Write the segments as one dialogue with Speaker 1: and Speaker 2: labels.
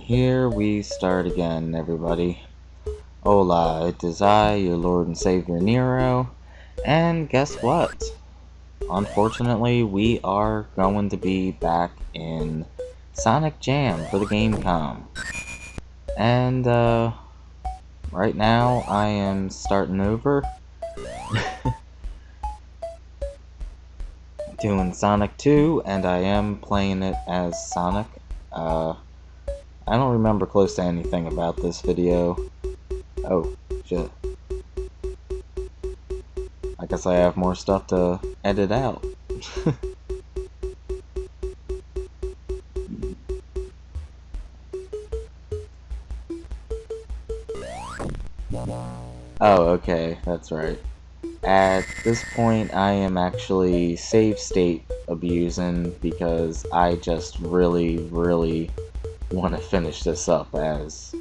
Speaker 1: here we start again, everybody. Hola, it is I, your Lord and Savior Nero, and guess what? Unfortunately, we are going to be back in Sonic Jam for the Gamecom. And, right now I am starting over. Doing Sonic 2, and I am playing it as Sonic. I don't remember close to anything about this video. Oh, shit. I guess I have more stuff to edit out. Oh, okay, that's right. At this point, I am actually save state abusing because I just really want to finish this up as.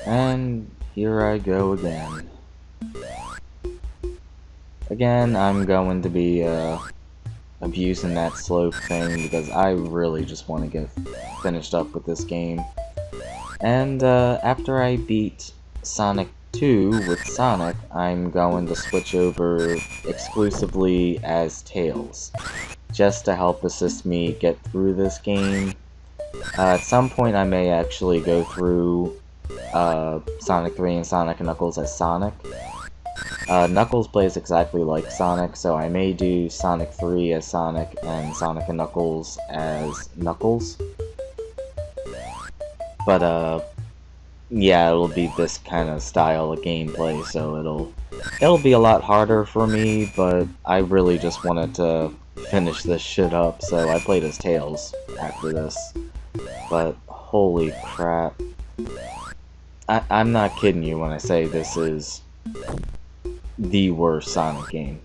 Speaker 1: And here I go again. Again, I'm going to be abusing that slope thing because I really just want to get finished up with this game. And after I beat Sonic 2 with Sonic, I'm going to switch over exclusively as Tails, just to help assist me get through this game. At some point I may actually go through Sonic 3 and Sonic and Knuckles as Sonic. Knuckles plays exactly like Sonic, so I may do Sonic 3 as Sonic and Sonic and Knuckles as Knuckles. But yeah, it'll be this kind of style of gameplay, so it'll be a lot harder for me, but I really just wanted to finish this shit up, so I played as Tails after this. But holy crap. I'm not kidding you when I say this is the worst Sonic game.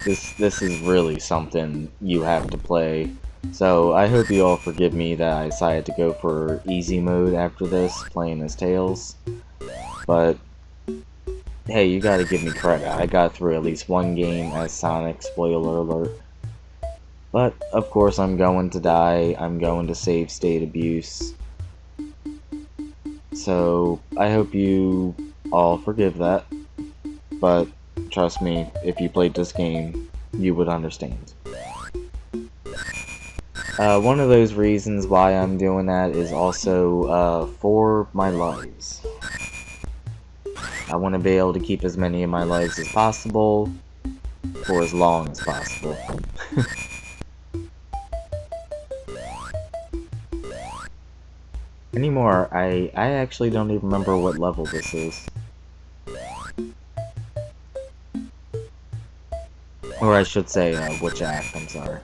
Speaker 1: This is really something you have to play. So I hope you all forgive me that I decided to go for easy mode after this, playing as Tails. But hey, you gotta give me credit. I got through at least one game as Sonic, spoiler alert. But of course I'm going to die, I'm going to save state abuse. So I hope you all forgive that. But trust me, if you played this game, you would understand. One of those reasons why I'm doing that is also for my lives. I want to be able to keep as many of my lives as possible for as long as possible. Anymore, I actually don't even remember what level this is. Or I should say, which act, I'm sorry.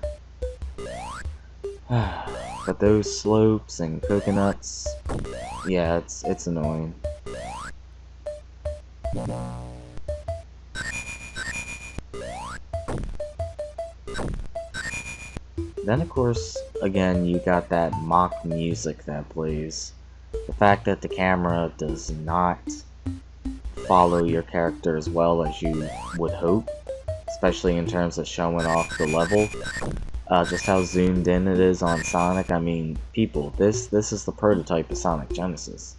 Speaker 1: But those slopes and coconuts, yeah, it's annoying. Then of course, again, you got that mock music that plays. The fact that the camera does not follow your character as well as you would hope, especially in terms of showing off the level. Just how zoomed in it is on Sonic. I mean, people, this is the prototype of Sonic Genesis.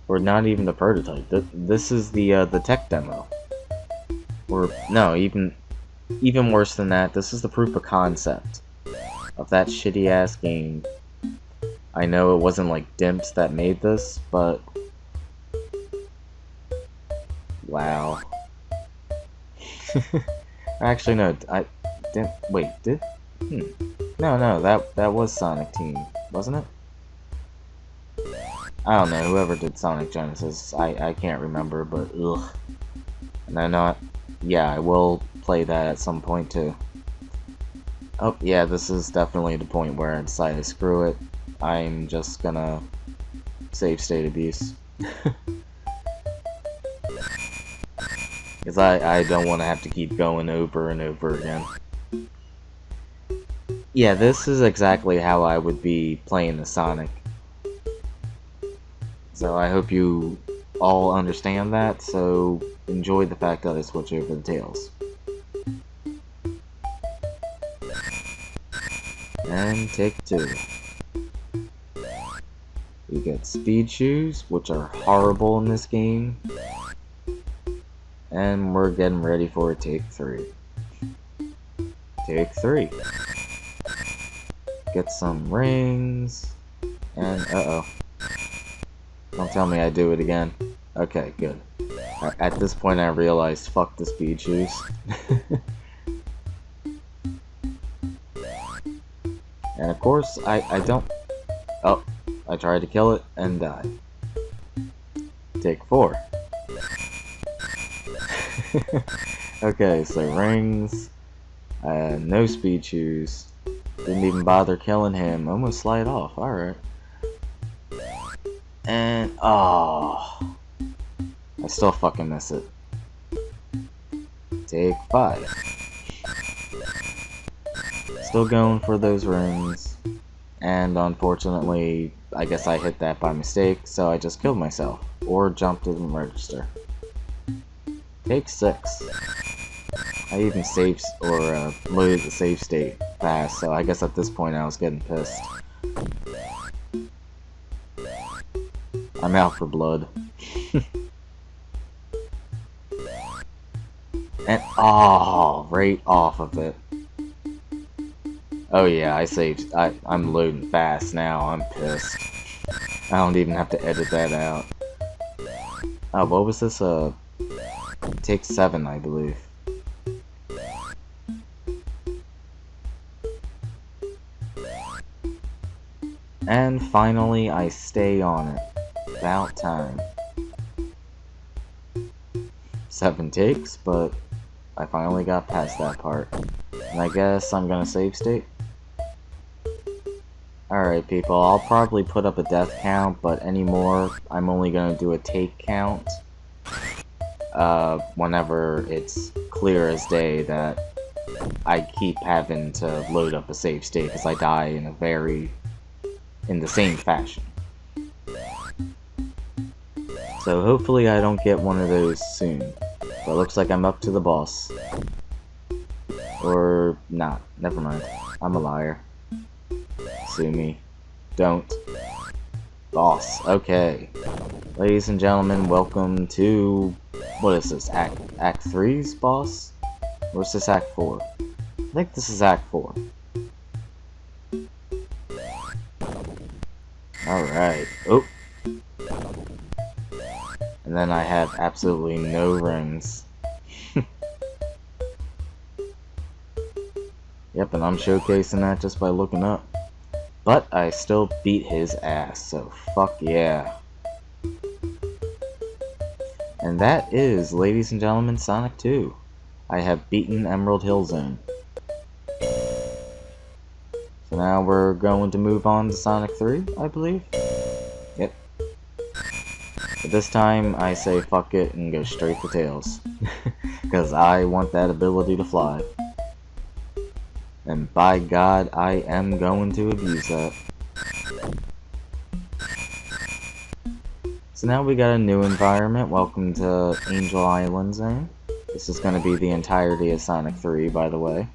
Speaker 1: Or not even the prototype. This is the tech demo. Or no, even worse than that. This is the proof of concept of that shitty ass game. I know it wasn't like dimps that made this, but wow. Actually, no, I didn't. Wait, did? No, that was Sonic Team, wasn't it? I don't know. Whoever did Sonic Genesis, I can't remember, but ugh. And I know, yeah, I will play that at some point too. Oh yeah, this is definitely the point where I decided screw it. I'm just gonna save state abuse. Because I don't want to have to keep going over and over again. Yeah, this is exactly how I would be playing the Sonic. So I hope you all understand that, so enjoy the fact that I switch over to Tails. And take 2. We get speed shoes, which are horrible in this game. And we're getting ready for take 3. Take 3. Get some rings. And uh-oh. Don't tell me I do it again. Okay, good. At this point I realized, fuck the speed shoes. And of course, I don't... Oh, I tried to kill it and died. Take 4. Okay, so rings, no speed shoes, didn't even bother killing him, almost slide off, alright. And, oh, I still fucking miss it. Take 5. Still going for those rings, and unfortunately, I guess I hit that by mistake, so I just killed myself, or jumped in register. Take 6. I even saved, or loaded the save state fast, so I guess at this point I was getting pissed. I'm out for blood. And, oh, right off of it. Oh yeah, I saved. I'm loading fast now. I'm pissed. I don't even have to edit that out. Oh, what was this? Take 7, I believe. And finally, I stay on it. About time. 7 takes, but I finally got past that part. And I guess I'm gonna save state. Alright people, I'll probably put up a death count, but anymore, I'm only gonna do a take count. Whenever it's clear as day that I keep having to load up a save state because I die in the same fashion. So hopefully I don't get one of those soon. But it looks like I'm up to the boss. Or not. Never mind. I'm a liar. Sue me. Don't. Boss. Okay. Ladies and gentlemen, welcome to... What is this? Act 3's boss? Or is this Act 4? I think this is Act 4. Alright. Oh. And then I have absolutely no rings. Yep, and I'm showcasing that just by looking up. But I still beat his ass, so fuck yeah. And that is, ladies and gentlemen, Sonic 2. I have beaten Emerald Hill Zone. So now we're going to move on to Sonic 3, I believe? Yep. But this time, I say fuck it and go straight for Tails. Because I want that ability to fly. And by God, I am going to abuse that. So now we got a new environment. Welcome to Angel Island Zone. This is going to be the entirety of Sonic 3, by the way.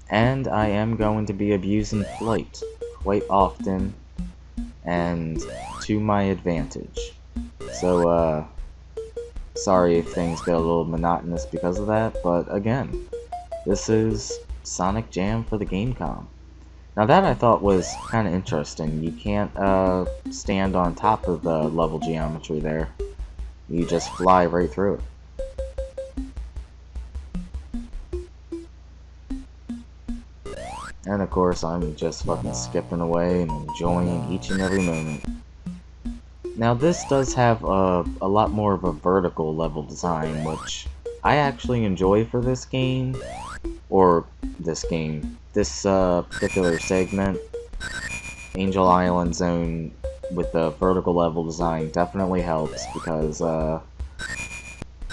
Speaker 1: And I am going to be abusing flight quite often and to my advantage. So, sorry if things get a little monotonous because of that, but again, this is Sonic Jam for the Gamecom. Now that I thought was kind of interesting. You can't stand on top of the level geometry there. You just fly right through it. And of course, I'm just fucking skipping away and enjoying each and every moment. Now this does have a lot more of a vertical level design, which I actually enjoy for this game. Or this particular segment. Angel Island Zone with the vertical level design definitely helps because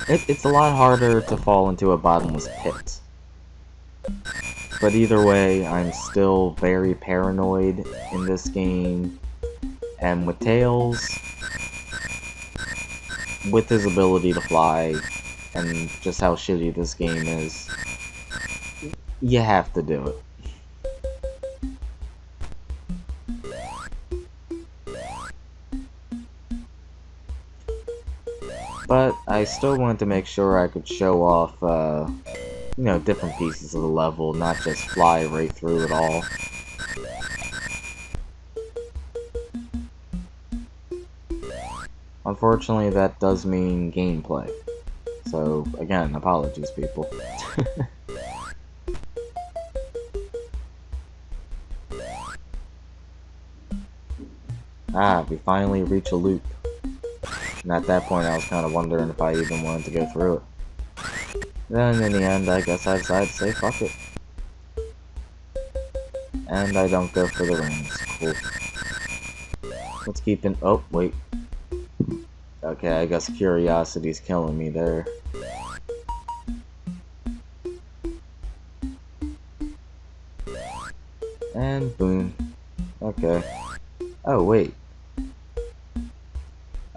Speaker 1: it's a lot harder to fall into a bottomless pit. But either way, I'm still very paranoid in this game. And with Tails, with his ability to fly, and just how shitty this game is, you have to do it. But I still wanted to make sure I could show off, you know, different pieces of the level, not just fly right through it all. Unfortunately, that does mean gameplay. So, again, apologies, people. Ah, we finally reach a loop. And at that point, I was kind of wondering if I even wanted to go through it. Then, in the end, I guess I decided to say fuck it. And I don't go for the rings. Cool. Let's keep in- oh, wait. Okay, I guess curiosity's killing me there. And boom. Okay. Oh, wait.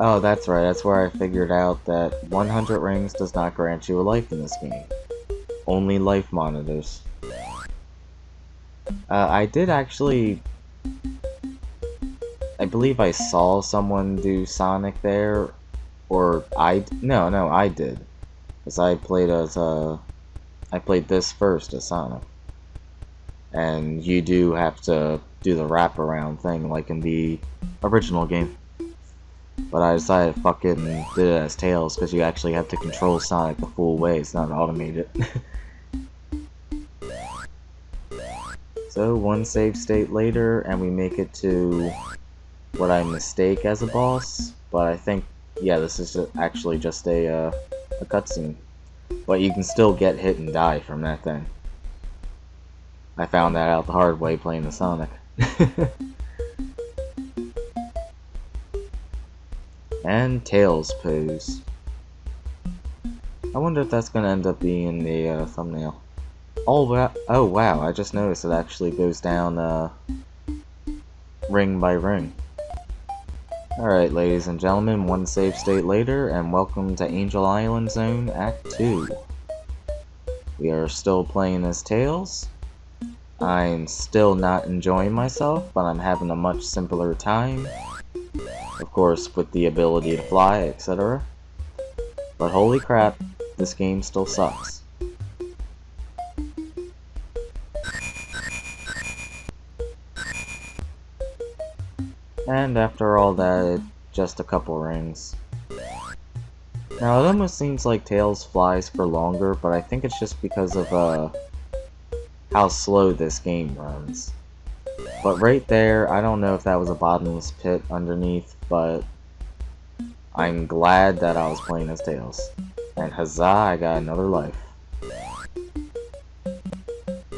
Speaker 1: Oh, that's right, that's where I figured out that 100 rings does not grant you a life in this game. Only life monitors. I did actually... I believe I saw someone do Sonic there, or no, I did. Because I played as, I played this first as Sonic. And you do have to do the wraparound thing like in the original game. But I decided to fuck it and did it as Tails because you actually have to control Sonic the full way, it's not automated. So, one save state later, and we make it to what I mistake as a boss, but I think, yeah, this is actually just a cutscene. But you can still get hit and die from that thing. I found that out the hard way playing the Sonic. And Tails pose. I wonder if that's gonna end up being the thumbnail. Oh wow, I just noticed it actually goes down ring by ring. Alright, ladies and gentlemen, one save state later, and welcome to Angel Island Zone Act 2. We are still playing as Tails. I'm still not enjoying myself, but I'm having a much simpler time. Of course, with the ability to fly, etc. But holy crap, this game still sucks. And after all that, just a couple rings. Now, it almost seems like Tails flies for longer, but I think it's just because of, how slow this game runs. But right there, I don't know if that was a bottomless pit underneath, but I'm glad that I was playing as Tails. And huzzah, I got another life.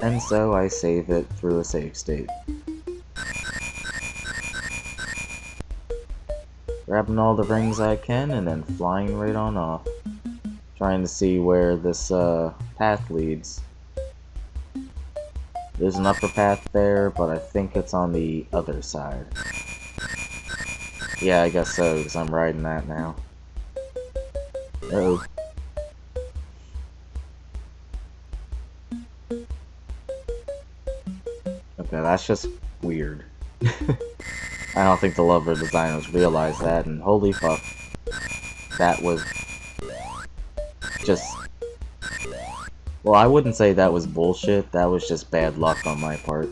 Speaker 1: And so I save it through a save state. Grabbing all the rings I can and then flying right on off. Trying to see where this path leads. There's an upper path there, but I think it's on the other side. Yeah, I guess so, because I'm riding that now. Uh-oh. Okay, that's just weird. I don't think the level designers realized that, and holy fuck. That was just... Well, I wouldn't say that was bullshit, that was just bad luck on my part.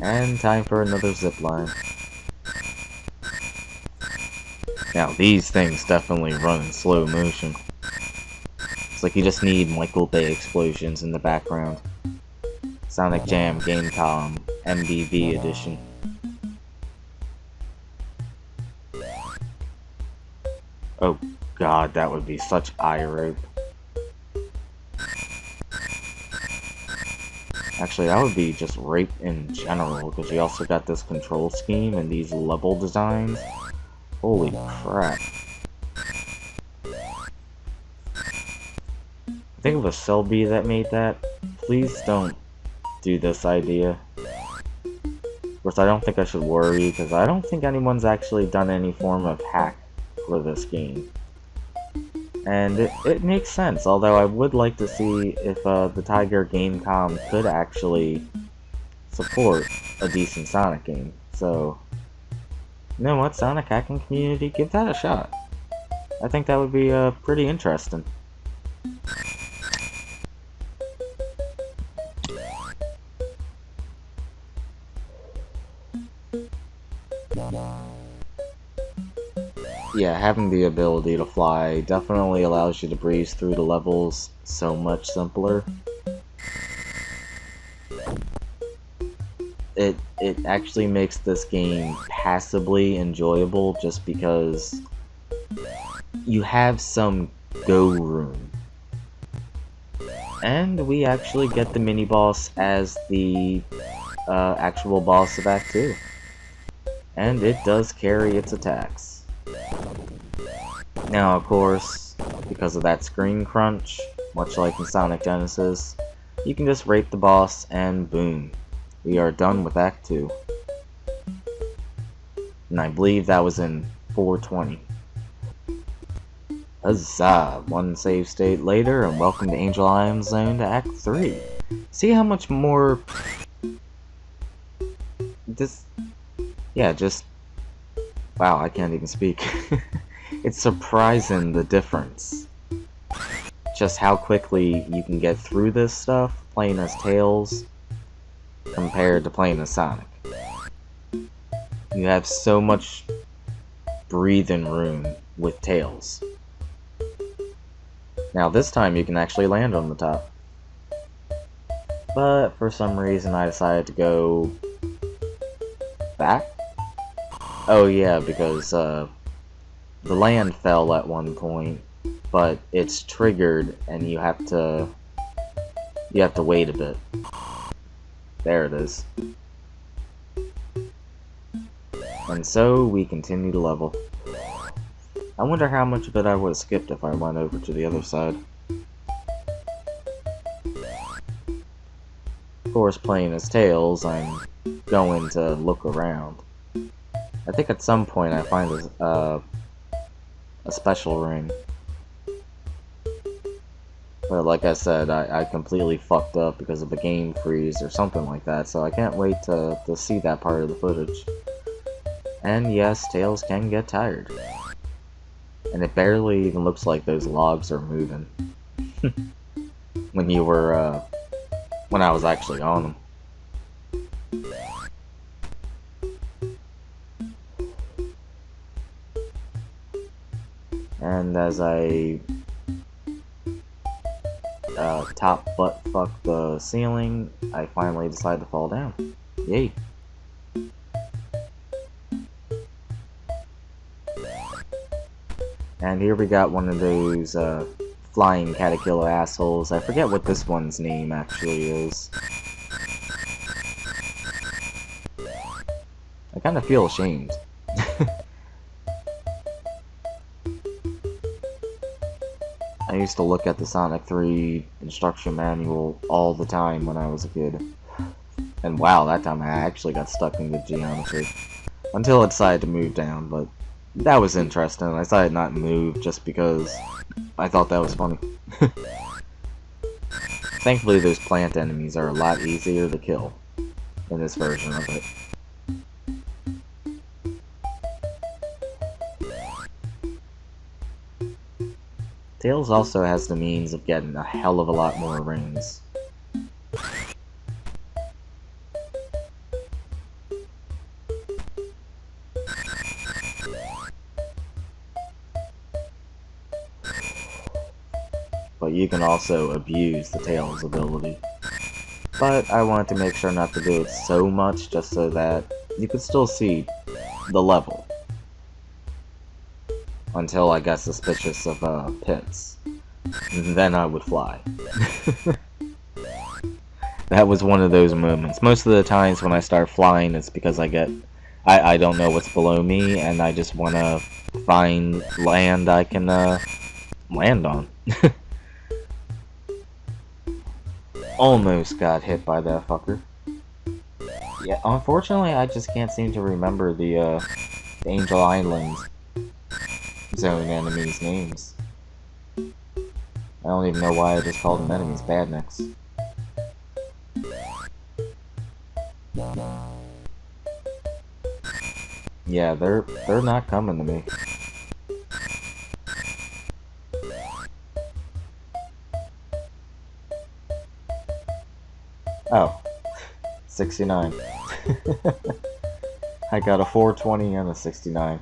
Speaker 1: And time for another zipline. Now, these things definitely run in slow motion. It's like you just need Michael Bay explosions in the background. Sonic Jam Gamecom MBV edition. Oh god, that would be such eye rape. Actually, that would be just rape in general, because you also got this control scheme and these level designs. Holy crap. I think it was Selby that made that. Please don't do this idea. Of course, I don't think I should worry, because I don't think anyone's actually done any form of hack for this game. And it makes sense, although I would like to see if the Tiger Gamecom could actually support a decent Sonic game. So, you know what, Sonic hacking community, give that a shot. I think that would be pretty interesting. Yeah, having the ability to fly definitely allows you to breeze through the levels so much simpler. It actually makes this game passably enjoyable just because you have some go room. And we actually get the mini-boss as the actual boss of Act 2. And it does carry its attacks. Now, of course, because of that screen crunch, much like in Sonic Genesis, you can just rape the boss and boom, we are done with Act 2. And I believe that was in 420. Huzzah! One save state later, and welcome to Angel Island Zone to Act 3. See how much more... Wow, I can't even speak. It's surprising the difference. Just how quickly you can get through this stuff playing as Tails compared to playing as Sonic. You have so much breathing room with Tails. Now this time you can actually land on the top. But for some reason I decided to go back? Oh yeah, because the land fell at one point, but it's triggered and you have to wait a bit. There it is. And so we continue to level. I wonder how much of it I would have skipped if I went over to the other side. Of course, playing as Tails, I'm going to look around. I think at some point I find a special ring. But like I said, I completely fucked up because of a game freeze or something like that, so I can't wait to see that part of the footage. And yes, Tails can get tired. And it barely even looks like those logs are moving. when I was actually on them. And as I top butt fuck the ceiling, I finally decide to fall down. Yay. And here we got one of those flying caterpillar assholes. I forget what this one's name actually is. I kind of feel ashamed. I used to look at the Sonic 3 instruction manual all the time when I was a kid. And wow, that time I actually got stuck in the geometry. Until I decided to move down, but that was interesting. I decided not to move just because I thought that was funny. Thankfully, those plant enemies are a lot easier to kill in this version of it. Tails also has the means of getting a hell of a lot more rings. But you can also abuse the Tails ability. But I wanted to make sure not to do it so much just so that you could still see the level. Until I got suspicious of pits. Then I would fly. That was one of those moments. Most of the times when I start flying, it's because I don't know what's below me, and I just want to find land I can land on. Almost got hit by that fucker. Yeah, unfortunately, I just can't seem to remember the Angel Island Zone enemies' names. I don't even know why I just called them enemies. Badniks. Yeah, they're not coming to me. 69. I got a 420 and a 69.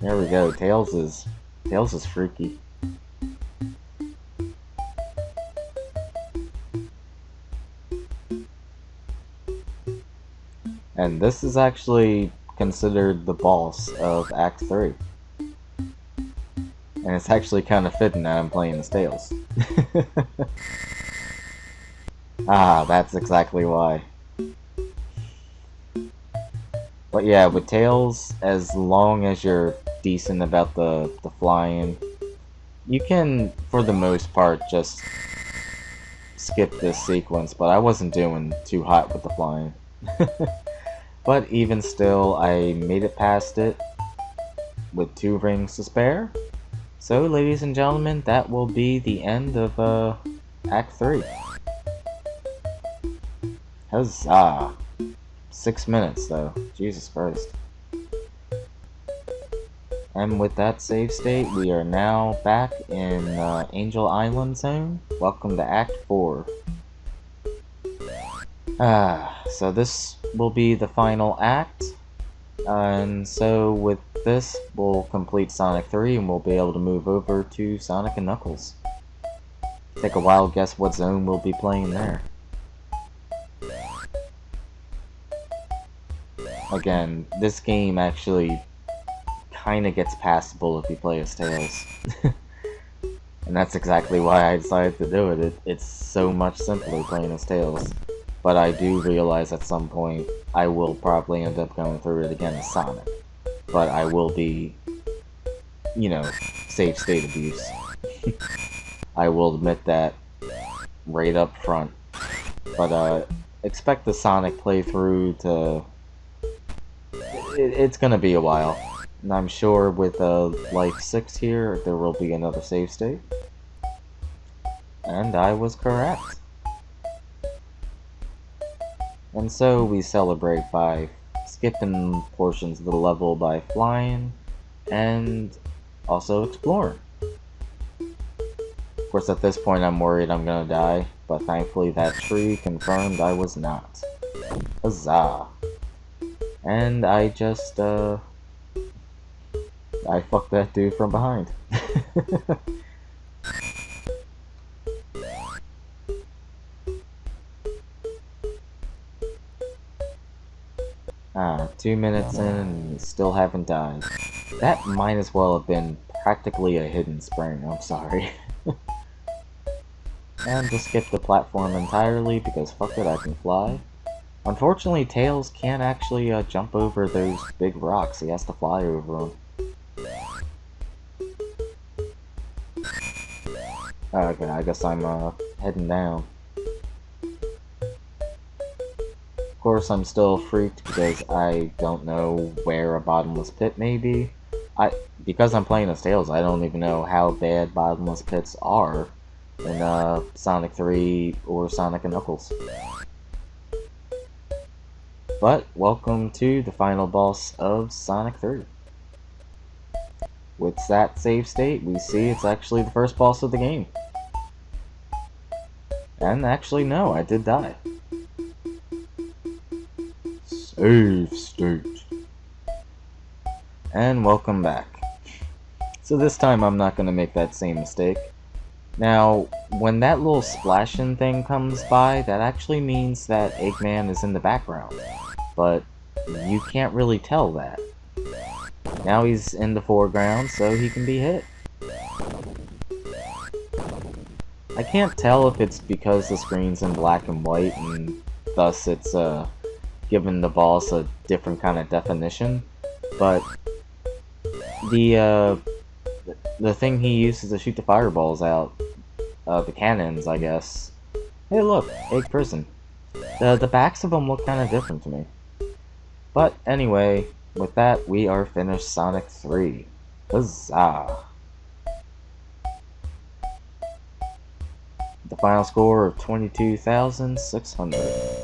Speaker 1: There we go. Tails is freaky. And this is actually considered the boss of Act 3. And it's actually kind of fitting that I'm playing as Tails. Ah, that's exactly why. But yeah, with Tails, as long as you're decent about the flying, you can, for the most part, just skip this sequence, but I wasn't doing too hot with the flying. But even still, I made it past it with 2 rings to spare. So, ladies and gentlemen, that will be the end of Act 3. Huzzah! 6 minutes, though. Jesus Christ. And with that save state, we are now back in Angel Island Zone. Welcome to Act 4. So this will be the final act. And so with this, we'll complete Sonic 3 and we'll be able to move over to Sonic and Knuckles. Take a wild guess what zone we'll be playing there. Again, this game actually kinda gets passable if you play as Tails. And that's exactly why I decided to do it. It's so much simpler playing as Tails. But I do realize at some point I will probably end up going through it again as Sonic. But I will be, you know, save state abuse. I will admit that right up front. But expect the Sonic playthrough to... It's gonna be a while. And I'm sure with Life 6 here, there will be another save state. And I was correct. And so we celebrate by skipping portions of the level by flying and also exploring. Of course, at this point I'm worried I'm gonna die, but thankfully that tree confirmed I was not. Huzzah! And I just, I fucked that dude from behind. 2 minutes in and still haven't died. That might as well have been practically a hidden spring, I'm sorry. And just skip the platform entirely because fuck it, I can fly. Unfortunately, Tails can't actually jump over those big rocks, he has to fly over them. Okay, I guess I'm heading down. Of course, I'm still freaked because I don't know where a bottomless pit may be. Because I'm playing as Tails, I don't even know how bad bottomless pits are in Sonic 3 or Sonic and Knuckles. But welcome to the final boss of Sonic 3. With that save state, we see it's actually the first boss of the game. And actually, no, I did die. Save state. And welcome back. So this time I'm not going to make that same mistake. Now, when that little splashing thing comes by, that actually means that Eggman is in the background. But you can't really tell that. Now he's in the foreground, so he can be hit. I can't tell if it's because the screen's in black and white, and thus it's given the boss a different kind of definition, but the thing he uses to shoot the fireballs out, the cannons, I guess. Hey look, Egg Prison. The backs of them look kind of different to me. But anyway, with that, we are finished Sonic 3. Huzzah! The final score of 22,600.